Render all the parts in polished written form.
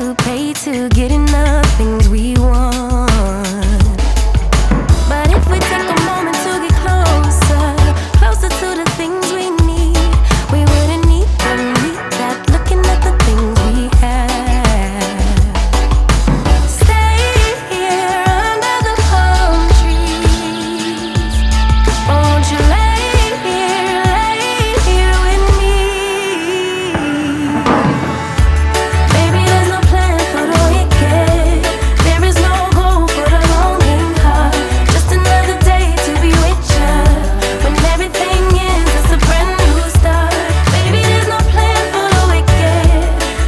to pay to get enough things we want. But if we take a moment to get closer, closer to the things we need, we wouldn't need them, need that, looking at the things we have. Stay here under the palm trees. Won't you lay here with me? Baby, there's no plan for the wicked. There is no goal for the longing heart. Just another day to be with ya. When everything ends, it's a brand new start. Baby, there's no plan for the wicked.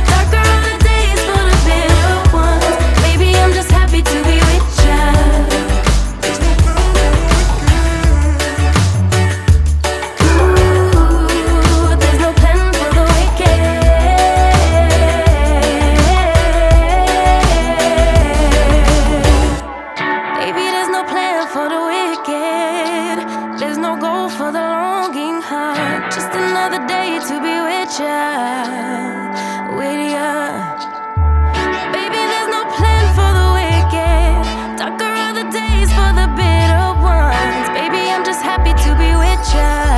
Darker are the days for the bitter ones. Baby, I'm just happy to be with ya. Ooh, there's no plan for the wicked. Baby, there's no plan for the wicked. There's no goal for the longing heart. Just another day to be with ya, with ya. Baby, there's no plan for the wicked. Darker are the days for the bitter ones. Baby, I'm just happy to be with ya.